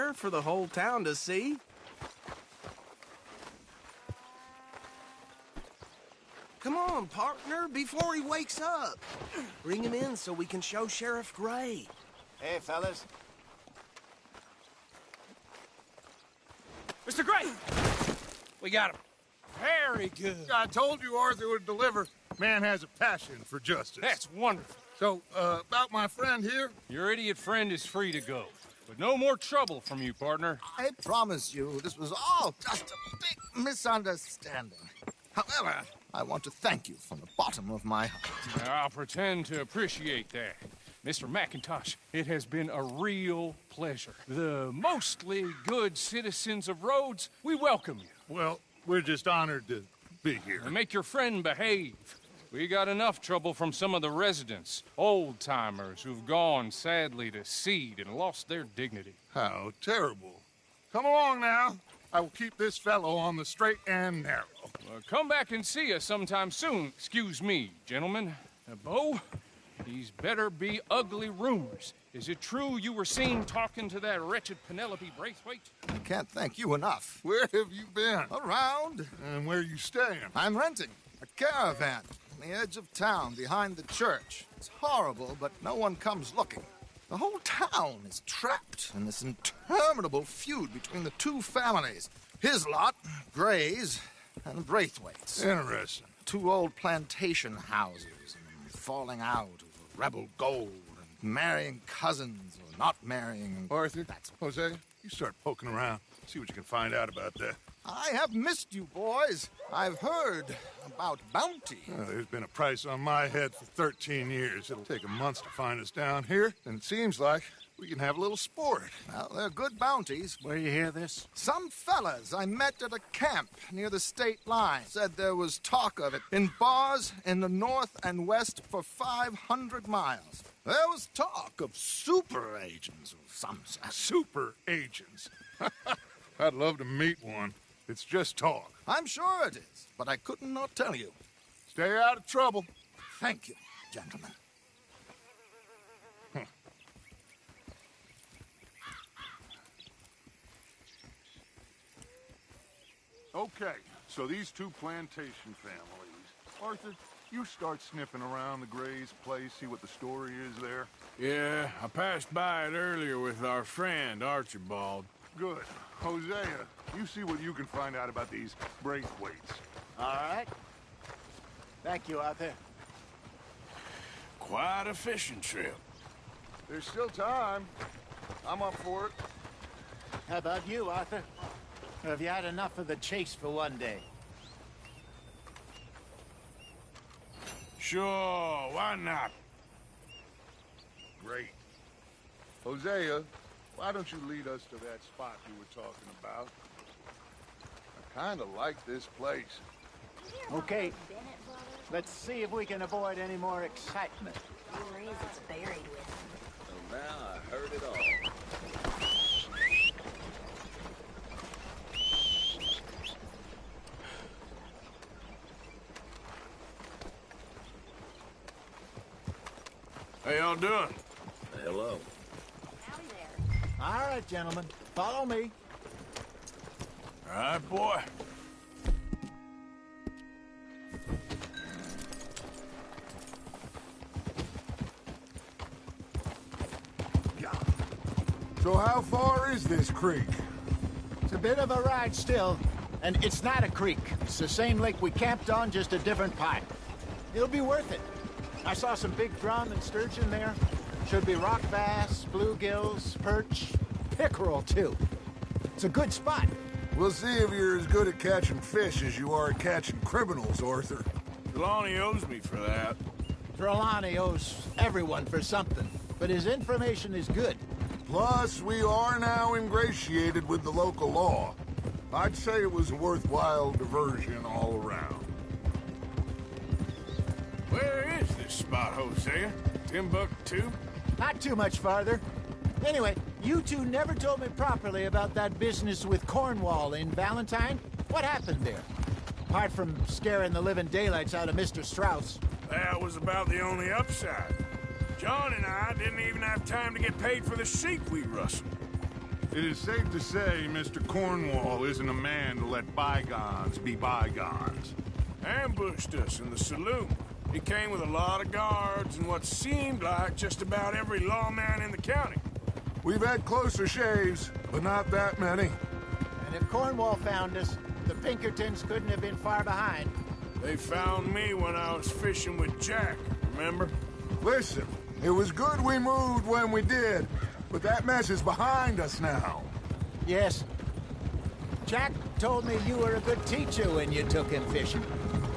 there for the whole town to see. Come on, partner, before he wakes up. Bring him in so we can show Sheriff Gray. Hey, fellas. Mr. Gray! We got him. Very good. I told you Arthur would deliver. Man has a passion for justice. That's wonderful. So, about my friend here? Your idiot friend is free to go. But no more trouble from you, partner. I promise you, this was all just a big misunderstanding. However, I want to thank you from the bottom of my heart. I'll pretend to appreciate that. Mr. McIntosh, it has been a real pleasure. The mostly good citizens of Rhodes, we welcome you. Well, we're just honored to be here. And make your friend behave. We got enough trouble from some of the residents, old-timers who've gone, sadly, to seed and lost their dignity. How terrible. Come along now. I will keep this fellow on the straight and narrow. Come back and see us sometime soon. Excuse me, gentlemen. Bo, these better be ugly rumors. Is it true you were seen talking to that wretched Penelope Braithwaite? I can't thank you enough. Where have you been? Around. And where are you staying? I'm renting a caravan on the edge of town behind the church. It's horrible, but no one comes looking. The whole town is trapped in this interminable feud between the two families. His lot, Gray's, and Braithwaite's. Interesting. Two old plantation houses, and falling out over rebel gold, and marrying cousins or not marrying. Arthur, Hosea, you start poking around. See what you can find out about that. I have missed you, boys. I've heard about bounty. There's been a price on my head for 13 years. It'll take a month to find us down here, and it seems like we can have a little sport. Well, they're good bounties. Where you hear this? Some fellas I met at a camp near the state line said there was talk of it in bars in the north and west for 500 miles. There was talk of super agents of some sort. Super agents. I'd love to meet one. It's just talk. I'm sure it is, but I couldn't not tell you. Stay out of trouble. Thank you, gentlemen. Okay, so these two plantation families. Arthur, you start sniffing around the Gray's place, see what the story is there. Yeah, I passed by it earlier with our friend, Archibald. Good. Hosea, you see what you can find out about these Braithwaites. All right. Thank you, Arthur. Quite a fishing trip. There's still time. I'm up for it. How about you, Arthur? Or have you had enough of the chase for one day? Sure, why not? Great. Hosea, why don't you lead us to that spot you were talking about? I kind of like this place. Okay, let's see if we can avoid any more excitement. It's buried with. So now I heard it all. How y'all doing? Hello. Howdy there. All right, gentlemen, follow me. All right, boy. So how far is this creek? It's a bit of a ride still, and it's not a creek. It's the same lake we camped on, just a different pipe. It'll be worth it. I saw some big drum and sturgeon there. Should be rock bass, bluegills, perch, pickerel, too. It's a good spot. We'll see if you're as good at catching fish as you are at catching criminals, Arthur. Trelawney owes me for that. Trelawney owes everyone for something, but his information is good. Plus, we are now ingratiated with the local law. I'd say it was a worthwhile diversion all around. Where is this spot, Hosea? Timbuktu? Not too much farther. Anyway, you two never told me properly about that business with Cornwall in Valentine. What happened there? Apart from scaring the living daylights out of Mr. Strauss. That was about the only upside. John and I didn't even have time to get paid for the sheep we rustled. It is safe to say Mr. Cornwall isn't a man to let bygones be bygones. Ambushed us in the saloon. He came with a lot of guards and what seemed like just about every lawman in the county. We've had closer shaves, but not that many. And if Cornwall found us, the Pinkertons couldn't have been far behind. They found me when I was fishing with Jack, remember? Listen, it was good we moved when we did, but that mess is behind us now. Yes. Jack told me you were a good teacher when you took him fishing.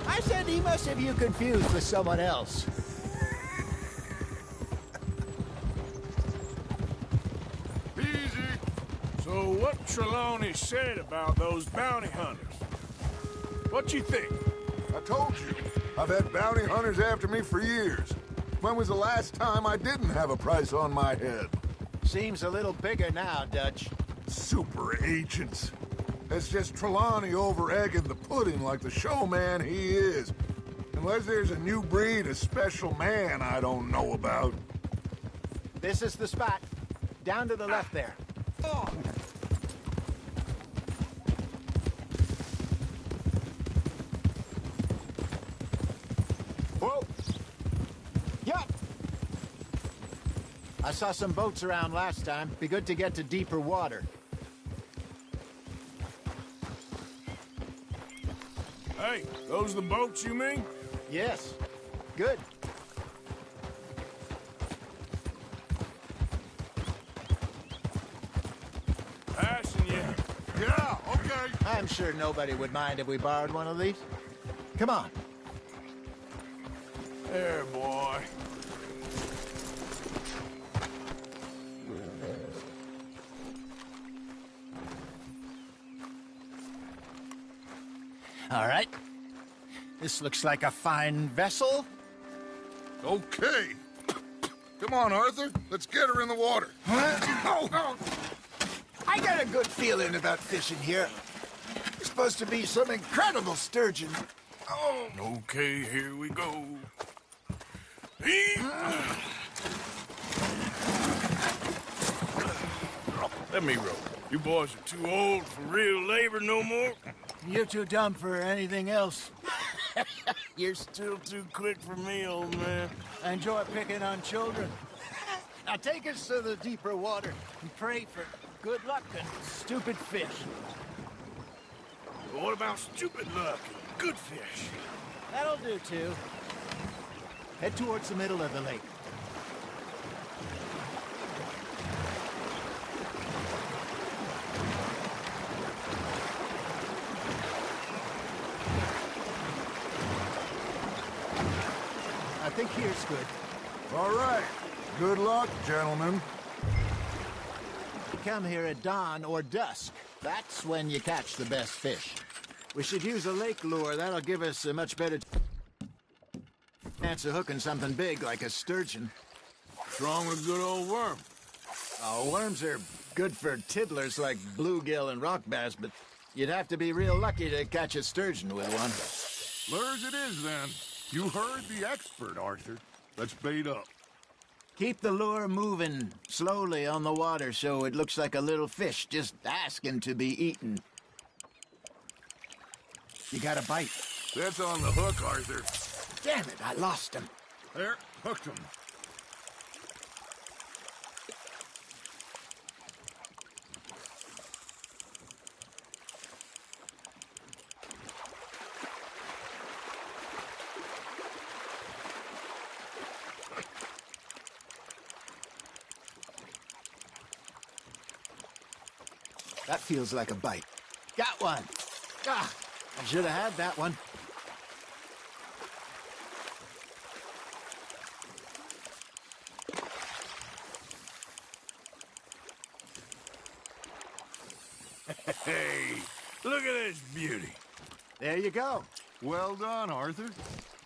I said he must have you confused with someone else. Easy. So what Trelawney said about those bounty hunters? What you think? I told you, I've had bounty hunters after me for years. When was the last time I didn't have a price on my head? Seems a little bigger now, Dutch. Super agents. It's just Trelawney over-egging the pudding like the showman he is. Unless there's a new breed of special man I don't know about. This is the spot. Down to the left there. Whoa! Yup! I saw some boats around last time. Be good to get to deeper water. Hey, those the boats you mean? Yes. Good. Passing you. Yeah, okay. I'm sure nobody would mind if we borrowed one of these. Come on. There, boy. All right. This looks like a fine vessel. Okay. Come on, Arthur. Let's get her in the water. Oh. I got a good feeling about fishing here. It's supposed to be some incredible sturgeon. Oh. Okay, here we go. Let me row. You boys are too old for real labor no more. You're too dumb for anything else. You're still too quick for me, old man. I enjoy picking on children. Now take us to the deeper water and pray for good luck and stupid fish. But what about stupid luck and good fish? That'll do, too. Head towards the middle of the lake. I think here's good. All right. Good luck, gentlemen. You come here at dawn or dusk. That's when you catch the best fish. We should use a lake lure. That'll give us a much better chance of hooking something big like a sturgeon. What's wrong with a good old worm? Oh, worms are good for tiddlers like bluegill and rock bass, but you'd have to be real lucky to catch a sturgeon with one. Lures it is, then. You heard the expert, Arthur. Let's bait up. Keep the lure moving slowly on the water so it looks like a little fish just asking to be eaten. You got a bite. That's on the hook, Arthur. Damn it, I lost him. There, hooked him. That feels like a bite. Got one. Ah, I should have had that one. Hey, look at this beauty. There you go. Well done, Arthur.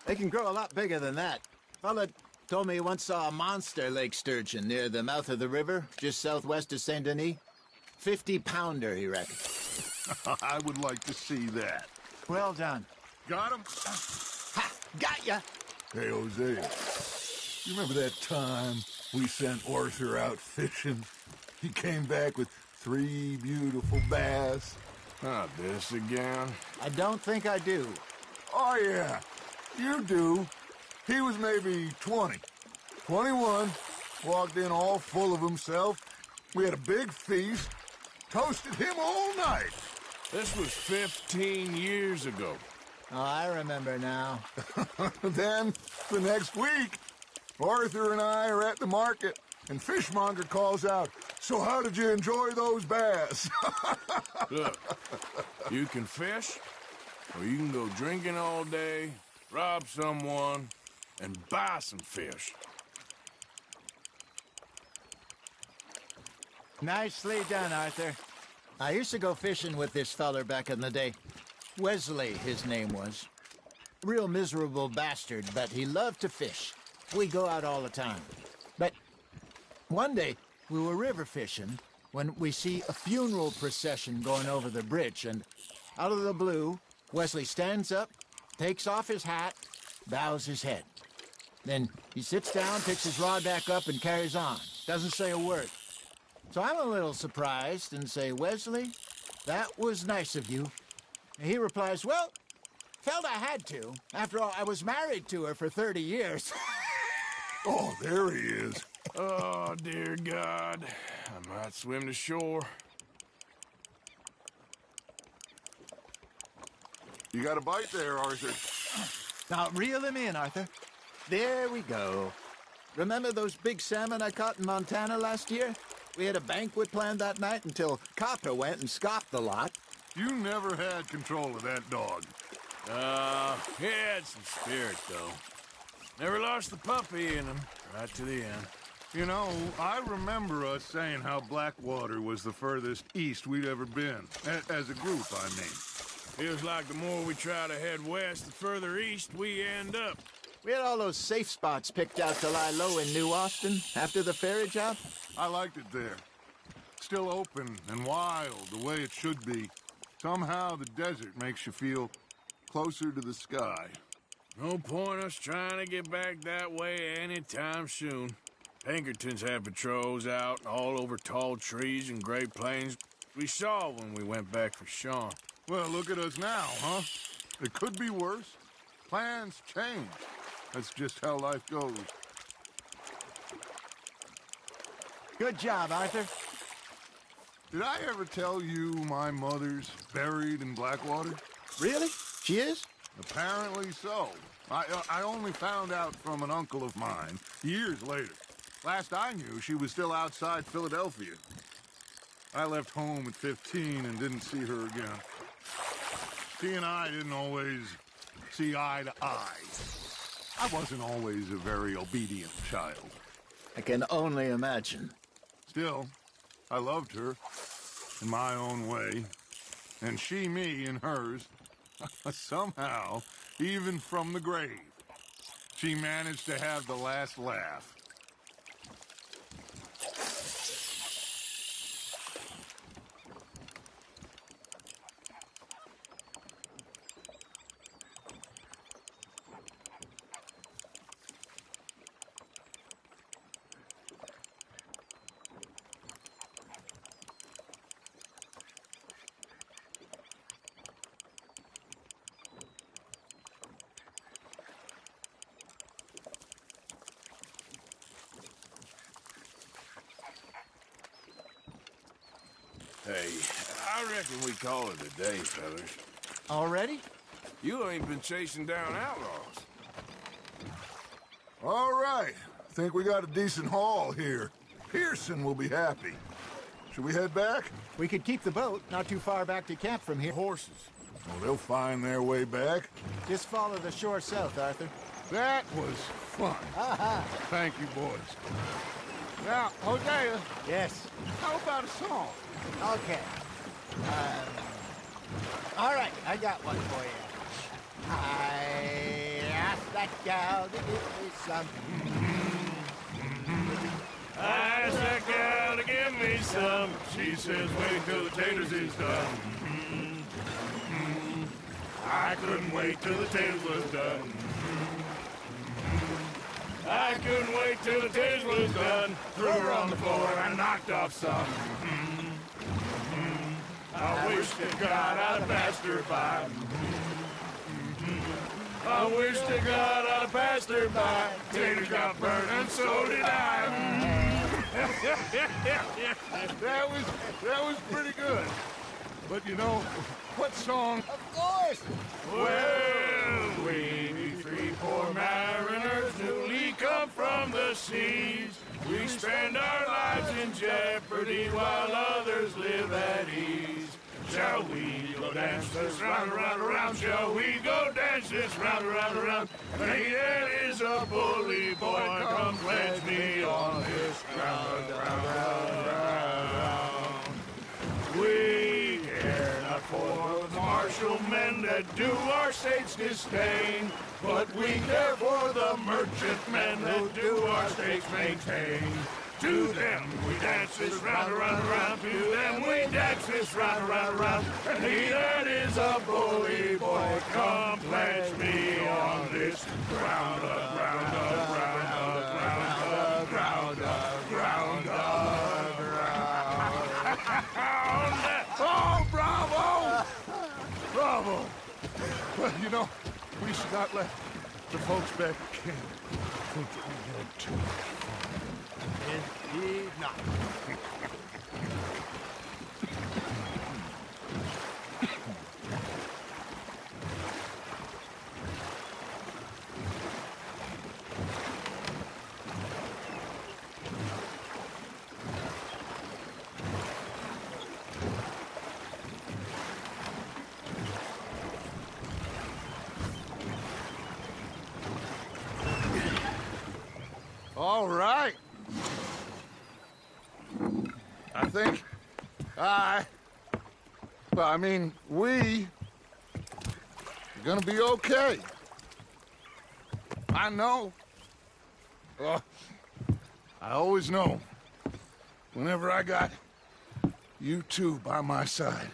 They can grow a lot bigger than that. Fella told me he once saw a monster lake sturgeon near the mouth of the river, just southwest of Saint Denis. 50-pounder, he reckoned. I would like to see that. Well done. Got him? Ha! Got ya! Hey, Hosea. You remember that time we sent Arthur out fishing? He came back with 3 beautiful bass. Not this again. I don't think I do. Oh, yeah, you do. He was maybe 20. 21, walked in all full of himself. We had a big feast, toasted him all night. This was 15 years ago. Oh, I remember now. Then, the next week, Arthur and I are at the market, and Fishmonger calls out, "So how did you enjoy those bass?" Look, you can fish, or you can go drinking all day, rob someone, and buy some fish. Nicely done, Arthur. I used to go fishing with this feller back in the day. Wesley, his name was. Real miserable bastard, but he loved to fish. We go out all the time. But one day, we were river fishing when we see a funeral procession going over the bridge, and out of the blue, Wesley stands up, takes off his hat, bows his head. Then he sits down, picks his rod back up, and carries on. Doesn't say a word. So I'm a little surprised and say, "Wesley, that was nice of you." And he replies, "Well, felt I had to. After all, I was married to her for 30 years. Oh, there he is. Oh, dear God. I might swim to shore. You got a bite there, Arthur. Now, reel him in, Arthur. There we go. Remember those big salmon I caught in Montana last year? We had a banquet planned that night until Copper went and scoffed the lot. You never had control of that dog. He had some spirit, though. Never lost the puppy in him, right to the end. You know, I remember us saying how Blackwater was the furthest east we'd ever been. As a group, I mean. Feels like the more we try to head west, the further east we end up. We had all those safe spots picked out to lie low in New Austin after the ferry job. I liked it there. Still open and wild, the way it should be. Somehow the desert makes you feel closer to the sky. No point us trying to get back that way anytime soon. Pinkertons had patrols out all over tall trees and Great Plains. We saw when we went back for Sean. Well, look at us now, huh? It could be worse. Plans change. That's just how life goes. Good job, Arthur. Did I ever tell you my mother's buried in Blackwater? Really? She is? Apparently so. I only found out from an uncle of mine years later. Last I knew, she was still outside Philadelphia. I left home at 15 and didn't see her again. She and I didn't always see eye to eye. I wasn't always a very obedient child. I can only imagine. Still, I loved her in my own way, and she me in hers. Somehow, even from the grave, she managed to have the last laugh. Hey, I reckon we call it a day, fellas. Already? You ain't been chasing down outlaws. All right. Think we got a decent haul here. Pearson will be happy. Should we head back? We could keep the boat not too far back to camp from here. Horses. Oh, they'll find their way back. Just follow the shore south, Arthur. That was fun. Thank you, boys. Now, Hosea, Yes. how about a song? Okay. All right, I got one for you. I asked that gal to give me some. I asked that gal to give me some. She says, wait till the taters is done. I couldn't wait till the taters was done. I couldn't wait till the taters was done. Threw her on the floor and knocked off some. wish to God I'd passed her by. I wish to God I'd passed her by. Taters got burned and so did I. That was pretty good. But you know, what song? Of course! Well, we be three poor mariners newly come from the seas. We spend our lives in jeopardy while others live at ease. Shall we go dance this round, around, around? Shall we go dance this round, around, around? Hey, there is a bully boy, come pledge me on this ground, round. We care not for the martial men that do our state's disdain, but we care for the merchant men that do our state's maintain. To them we dance this round, around, around. To them we dance this round, around, around. And he that is a bully boy, come pledge me on this ground, ground, ground, ground, ground, ground, ground. Oh, bravo! Bravo! Well, you know, we should not let the folks back at camp think that we had too much fun. Indeed not. All right. I think we are gonna be okay. I know. I always know. Whenever I got you two by my side,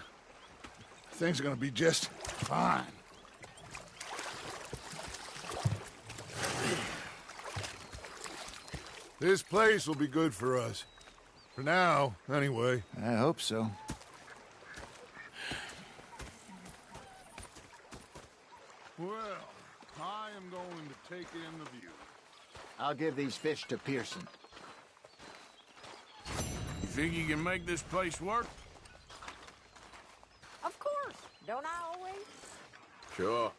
things are gonna be just fine. This place will be good for us. For now, anyway. I hope so. Well, I am going to take in the view. I'll give these fish to Pearson. You think you can make this place work? Of course. Don't I always? Sure.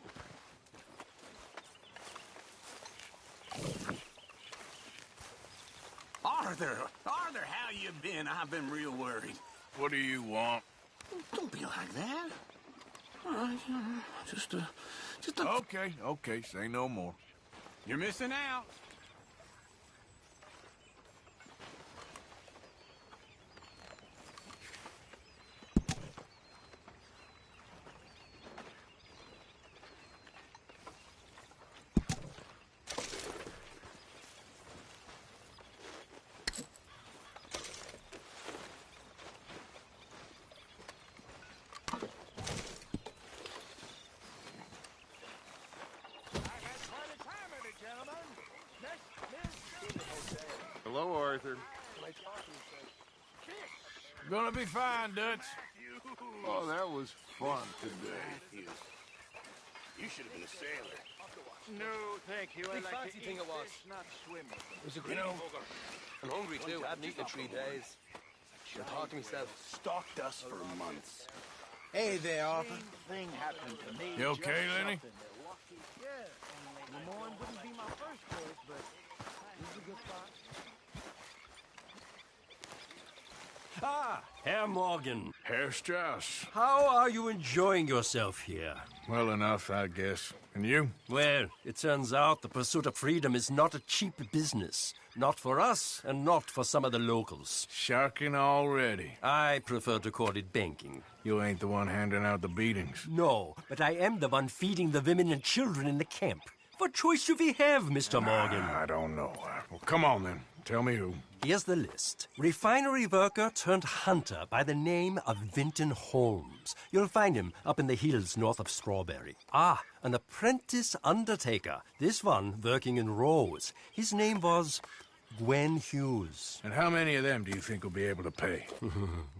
Arthur, how you been? I've been real worried. What do you want? Don't be like that. All right, just a... Okay, say no more. You're missing out. Hello, Arthur. Gonna be fine, Dutch. Oh, that was fun today. You should have been a sailor. No, thank you. Big fancy thing it was. Not swimming. It was a great I'm hungry too. I haven't eaten in 3 days. I thought to myself, Stalked us for months. hey there, Arthur. Thing happened to me. You okay, just Lenny? something lucky. Yeah. Lemoyne wouldn't be my first choice, but he's a good spot. Ah, Herr Morgan. Herr Strauss. How are you enjoying yourself here? Well enough, I guess. And you? Well, it turns out the pursuit of freedom is not a cheap business. Not for us, and not for some of the locals. Sharking already. I prefer to call it banking. You ain't the one handing out the beatings. No, but I am the one feeding the women and children in the camp. What choice do we have, Mr. Morgan? I don't know. Well, come on then. Tell me who. Here's the list. Refinery worker turned hunter by the name of Vinton Holmes. You'll find him up in the hills north of Strawberry. Ah, an apprentice undertaker. This one working in Rose. His name was Gwen Hughes. And how many of them do you think will be able to pay?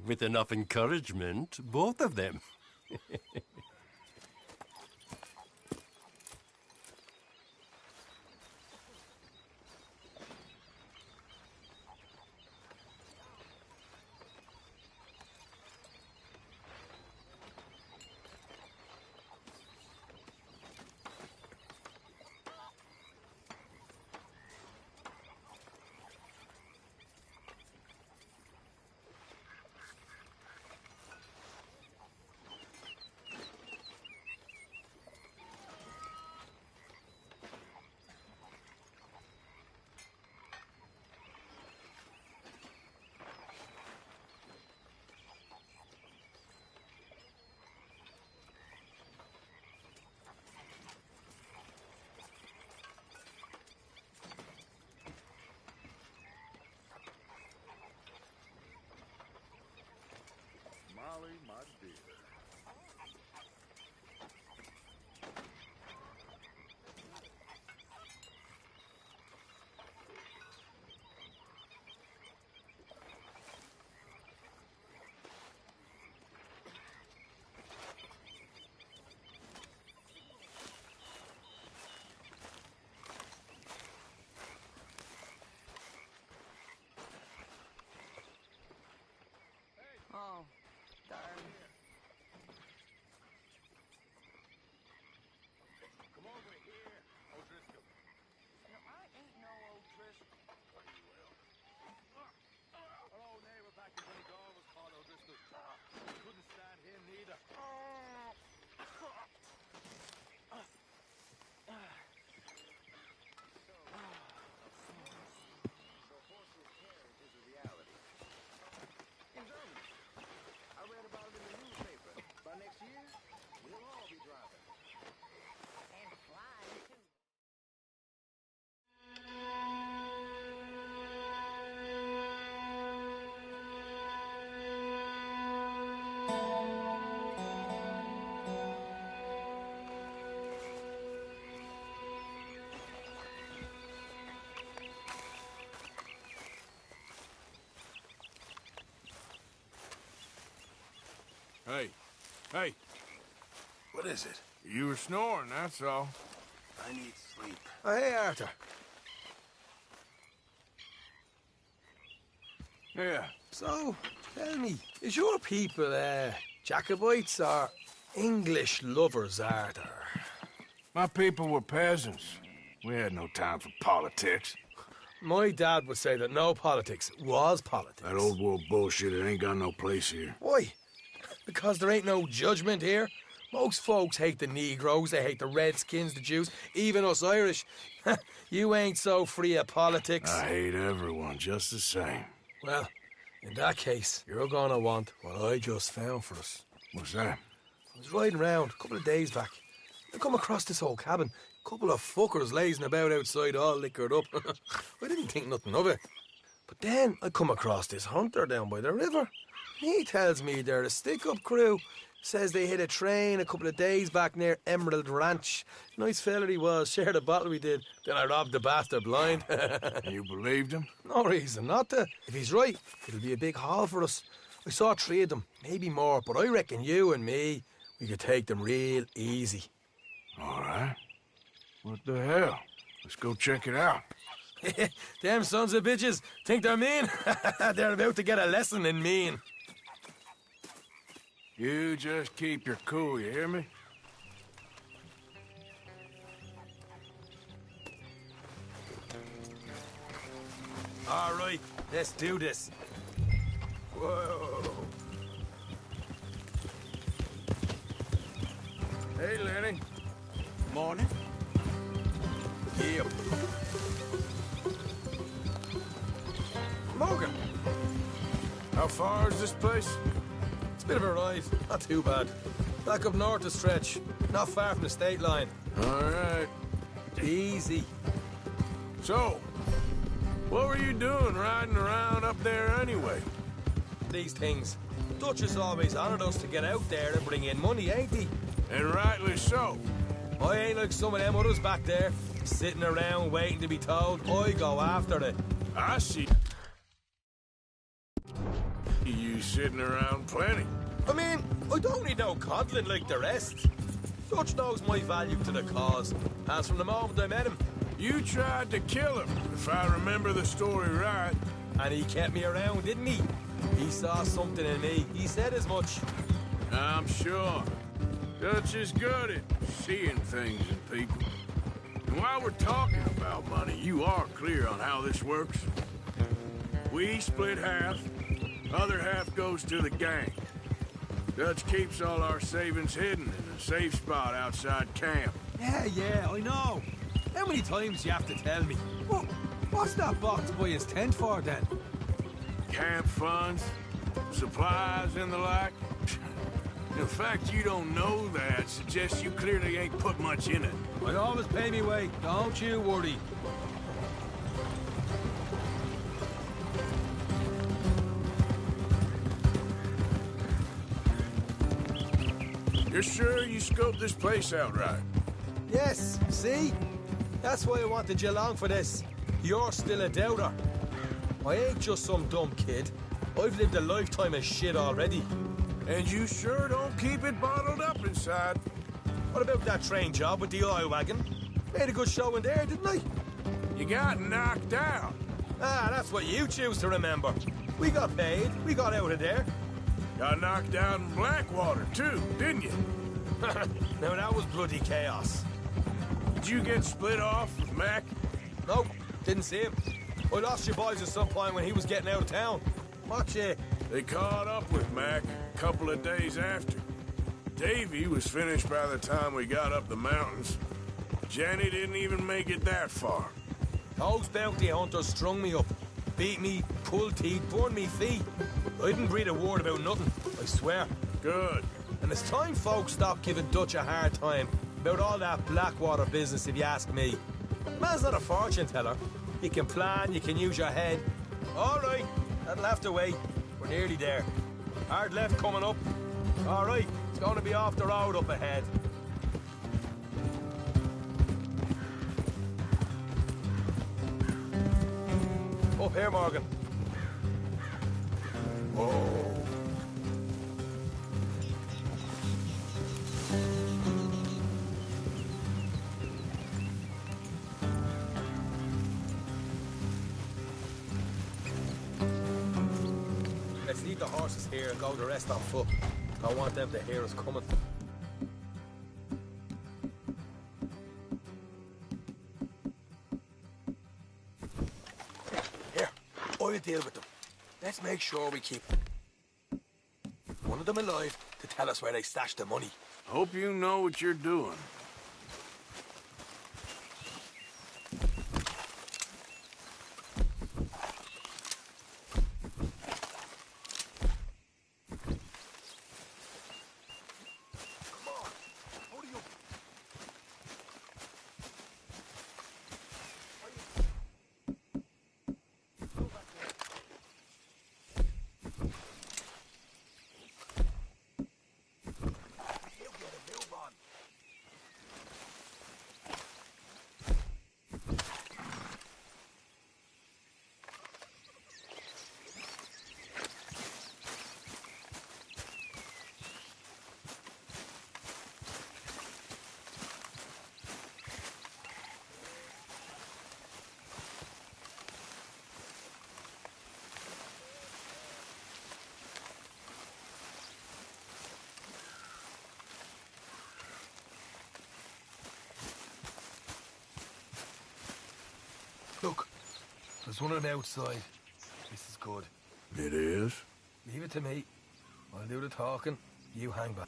With enough encouragement, both of them. Molly, my dear. Oh, darn. Come over here, O'Driscoll. No, I ain't no O'Driscoll. Well, you will. Our old neighbor back in Donegal was called O'Driscoll. Couldn't stand him neither. So horseless carriage is a reality. In Germany, I read about it in the newspaper. By next year, we'll all be driving. And flying, too. Hey, hey, What is it? you were snoring, that's all. I need sleep. Oh, hey, Arthur. Yeah, So, tell me, is your people, Jacobites or English lovers, Arthur? my people were peasants. We had no time for politics. My dad would say that no politics was politics. That old world bullshit, it ain't got no place here. Why? Because there ain't no judgment here. Most folks hate the Negroes, they hate the Redskins, the Jews, even us Irish. You ain't so free of politics. I hate everyone just the same. Well, in that case, you're gonna want what I just found for us. What's that? I was riding around a couple of days back. I come across this old cabin. Couple of fuckers lazing about outside all liquored up. I didn't think nothing of it. But then I come across this hunter down by the river. He tells me they're a stick-up crew. Says they hit a train a couple of days back near Emerald Ranch. Nice fella he was, shared a bottle we did. Then I robbed the bastard blind. You believed him? No reason not to. If he's right, it'll be a big haul for us. I saw 3 of them, maybe more, but I reckon you and me, we could take them real easy. All right. What the hell? Let's go check it out. Them sons of bitches think they're mean. They're about to get a lesson in mean. You just keep your cool, you hear me? All right, let's do this. Whoa. Hey, Lenny. Morning. Yep. Morgan. How far is this place? It's a bit of a ride. Not too bad. Back up north a stretch. Not far from the state line. All right. Easy. So, what were you doing riding around up there anyway? These things. Dutch has always honoured us to get out there and bring in money, ain't he? And rightly so. I ain't like some of them others back there, sitting around waiting to be told. I go after it. I see you sitting around plenty. I mean, I don't need no coddling like the rest. Dutch knows my value to the cause, as from the moment I met him. You tried to kill him, if I remember the story right. And he kept me around, didn't he? He saw something in me. He said as much. I'm sure. Dutch is good at seeing things in people. And while we're talking about money, you are clear on how this works? We split half, other half goes to the gang. Dutch keeps all our savings hidden in a safe spot outside camp. Yeah, I know. How many times you have to tell me? What's that box by his tent for, then? Camp funds, supplies, and the like. The fact you don't know that suggests you clearly ain't put much in it. I always pay me way, don't you worry. You're sure you scoped this place out right? Yes, see? That's why I wanted you along for this. You're still a doubter. I ain't just some dumb kid. I've lived a lifetime of shit already. And you sure don't keep it bottled up inside. What about that train job with the oil wagon? Made a good show in there, didn't I? You got knocked out. Ah, that's what you choose to remember. We got paid. We got out of there. Got knocked out in Blackwater, too, didn't you? Now, that was bloody chaos. Did you get split off with Mac? Nope, didn't see him. I lost your boys at some point when he was getting out of town. Watch it. They caught up with Mac a couple of days after. Davy was finished by the time we got up the mountains. Jenny didn't even make it that far. Those bounty hunters strung me up. Beat me, pulled teeth, burned me feet. I didn't breathe a word about nothing, I swear. Good. And it's time folks stop giving Dutch a hard time about all that Blackwater business, if you ask me. The man's not a fortune teller. You can plan, you can use your head. All right, that'll have to wait. We're nearly there. Hard left coming up. All right, it's going to be off the road up ahead. Up here, Morgan. Oh. Let's leave the horses here and go the rest on foot. I want them to hear us coming. Here, I'll deal with them. Let's make sure we keep one of them alive to tell us where they stashed the money. Hope you know what you're doing. Look, there's one on the outside. This is good. It is? Leave it to me. I'll do the talking. You hang back.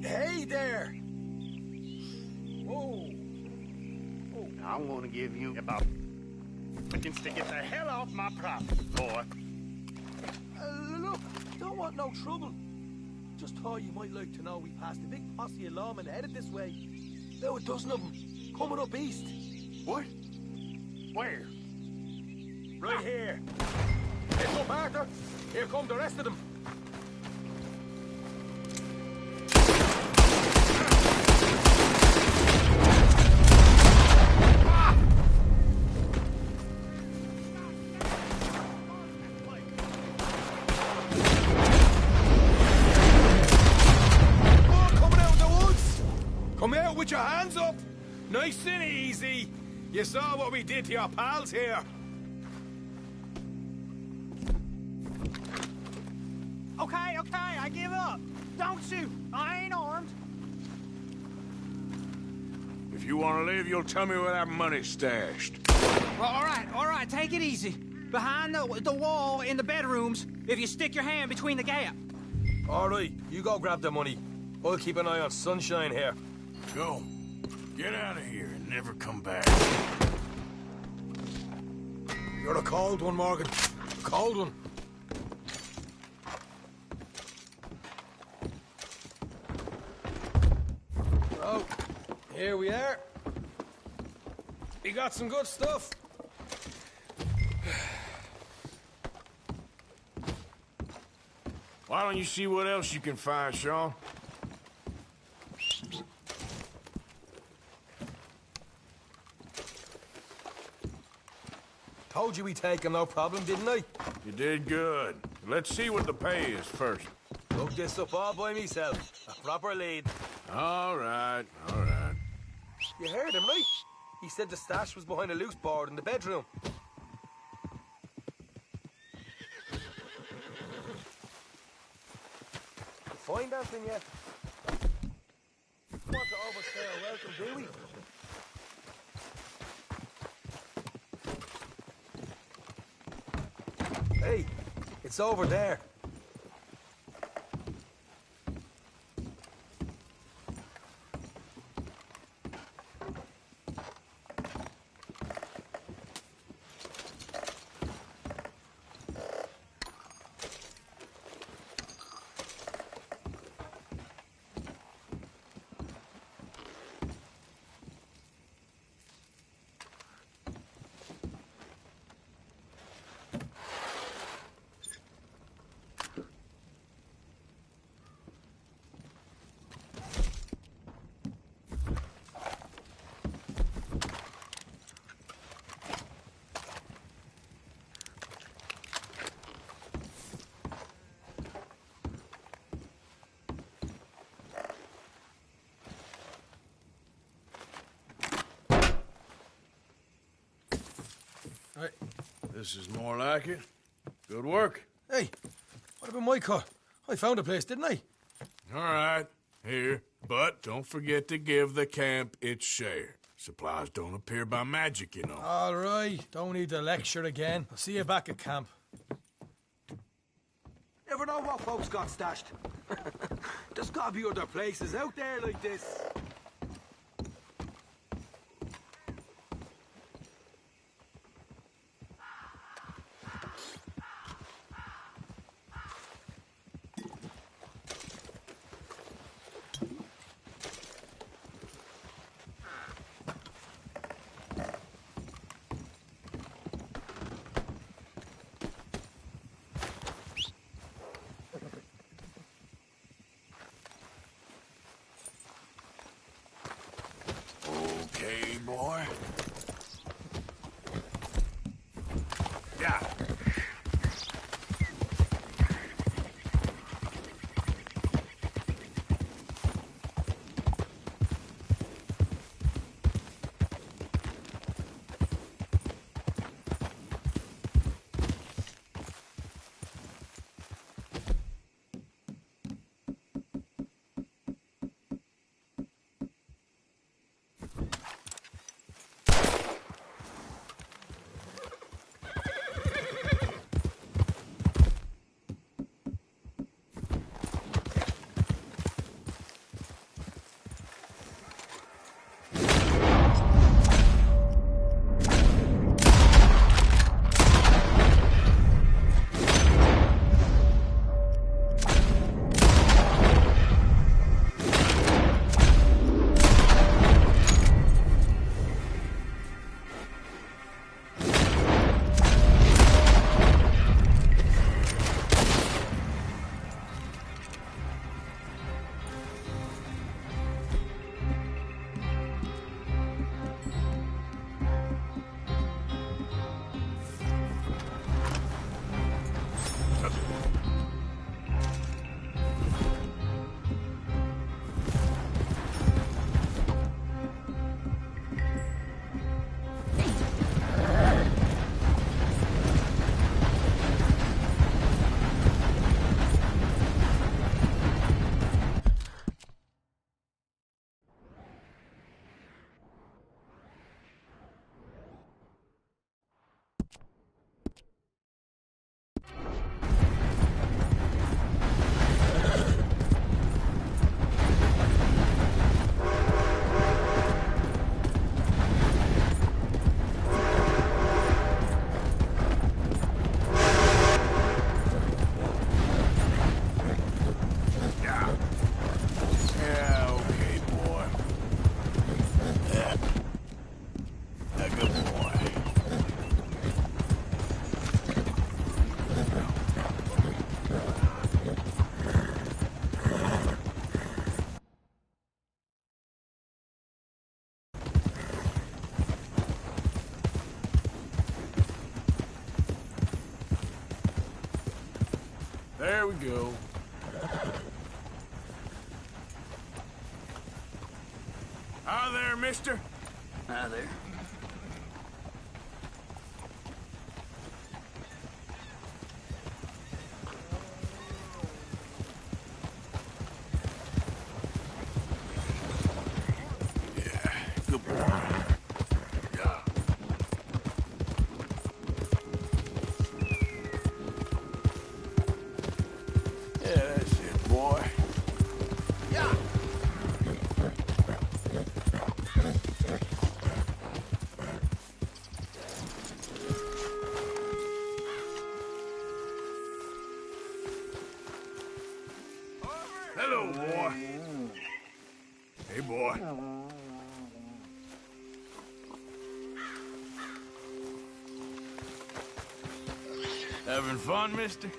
Hey there! Whoa! I'm gonna give you about seconds to get the hell off my property, boy. Look, don't want no trouble. Just thought you might like to know we passed a big posse of lawmen headed this way. About a dozen of them, coming up east. What? Where? Right here. Heads up, Arthur. Here come the rest of them. Come out with your hands up! Nice and easy. You saw what we did to your pals here. Okay, I give up. Don't shoot. I ain't armed. If you want to leave, you'll tell me where that money's stashed. Well, all right, take it easy. Behind the wall in the bedrooms, if you stick your hand between the gap. All right, you go grab the money. I'll keep an eye on Sunshine here. Go. Get out of here and never come back. You're a cold one, Morgan. Cold one. Oh, here we are. You got some good stuff. Why don't you see what else you can find, Sean? Told you we'd take him, no problem, didn't I? You did good. Let's see what the pay is first. Look this up all by myself. A proper lead. All right. You heard him, right? He said the stash was behind a loose board in the bedroom. Find anything yet? Want to overstay our welcome, do we? Hey, it's over there. Right. This is more like it. Good work. Hey, what about my cut? I found a place, didn't I? All right, here. But don't forget to give the camp its share. Supplies don't appear by magic, you know. All right, don't need to lecture again. I'll see you back at camp. Never know what folks got stashed. There's gotta be other places out there like this. Okay, boy. Yeah. There we go. Hi there, mister. Hi there. Good boy. Yeah. Yeah, that's it, boy. Yeah. Hello, boy. Hey, boy. Having fun, mister?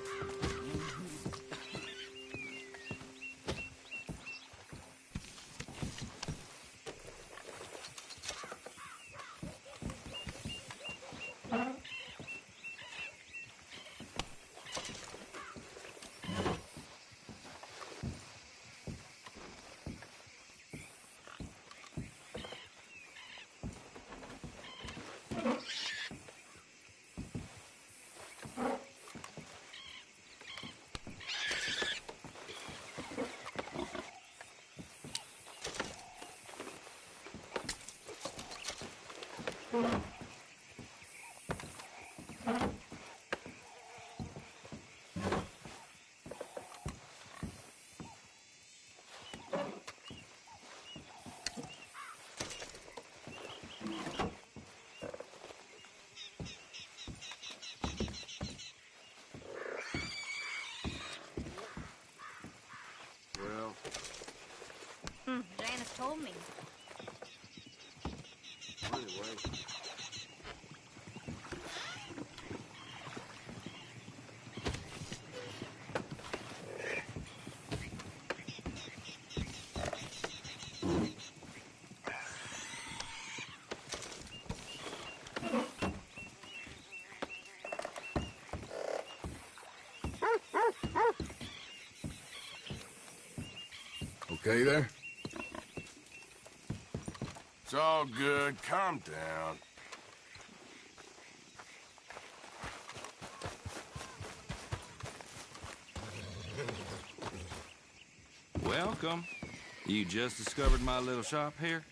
Well, Janice told me. anyway. Okay there? It's all good. Calm down. Welcome. You just discovered my little shop here?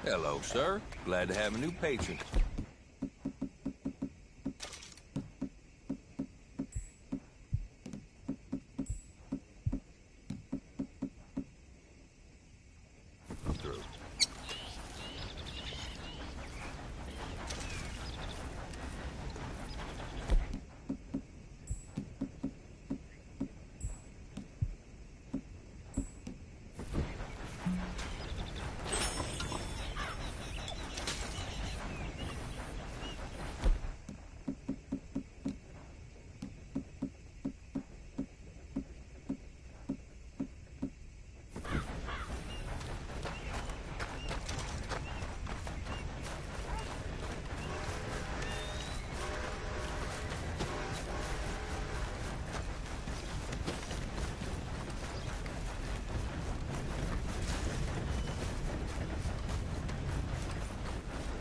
Hello, sir. Glad to have a new patron. Come through.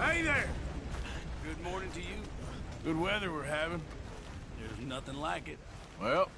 Hey there! Good morning to you. Good weather we're having. There's nothing like it. Well,